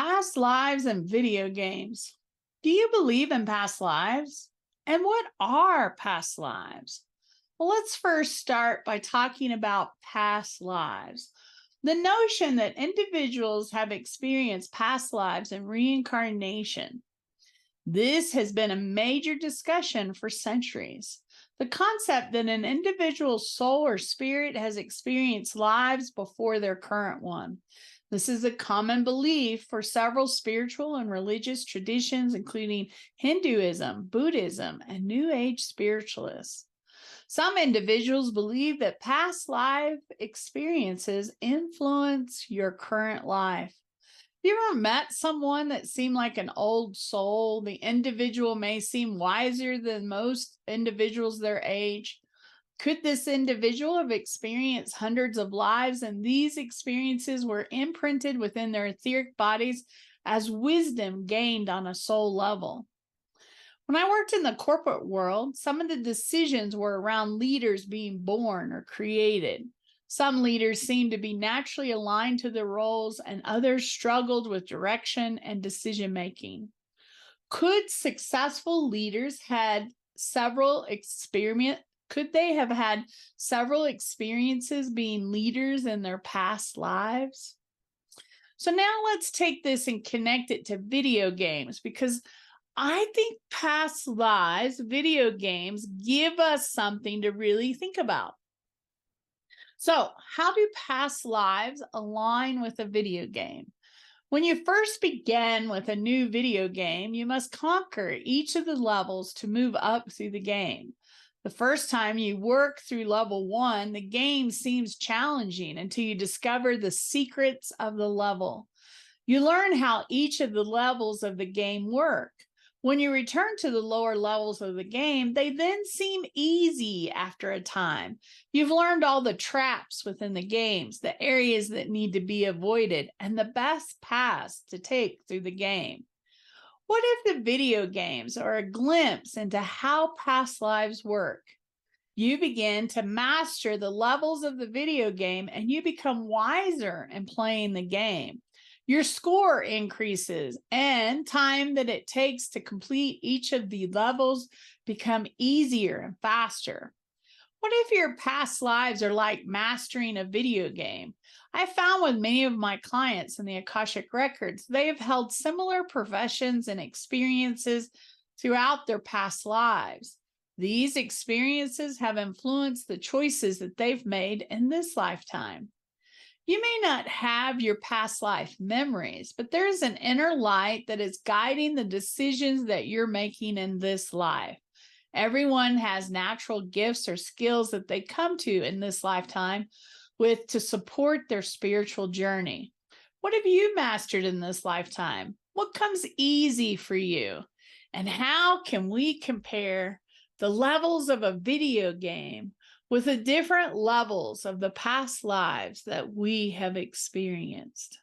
Past lives and video games. Do you believe in past lives? And what are past lives? Well, let's first start by talking about past lives. The notion that individuals have experienced past lives and reincarnation. This has been a major discussion for centuries. The concept that an individual's soul or spirit has experienced lives before their current one. This is a common belief for several spiritual and religious traditions, including Hinduism, Buddhism, and New Age spiritualists. Some individuals believe that past life experiences influence your current life. You ever met someone that seemed like an old soul? The individual may seem wiser than most individuals their age. Could this individual have experienced hundreds of lives, and these experiences were imprinted within their etheric bodies as wisdom gained on a soul level? When I worked in the corporate world, some of the decisions were around leaders being born or created. Some leaders seemed to be naturally aligned to their roles, and others struggled with direction and decision making. Could successful leaders have had several experiences being leaders in their past lives? So now let's take this and connect it to video games, because I think past lives, video games, give us something to really think about. So, how do past lives align with a video game? When you first begin with a new video game, you must conquer each of the levels to move up through the game. The first time you work through level 1, the game seems challenging until you discover the secrets of the level. You learn how each of the levels of the game work. When you return to the lower levels of the game, they then seem easy after a time. You've learned all the traps within the games, the areas that need to be avoided, and the best paths to take through the game. What if the video games are a glimpse into how past lives work? You begin to master the levels of the video game, and you become wiser in playing the game. Your score increases, and time that it takes to complete each of the levels become easier and faster. What if your past lives are like mastering a video game? I found with many of my clients in the Akashic Records, they have held similar professions and experiences throughout their past lives. These experiences have influenced the choices that they've made in this lifetime. You may not have your past life memories, but there is an inner light that is guiding the decisions that you're making in this life. Everyone has natural gifts or skills that they come to in this lifetime with to support their spiritual journey. What have you mastered in this lifetime? What comes easy for you? And how can we compare the levels of a video game with the different levels of the past lives that we have experienced?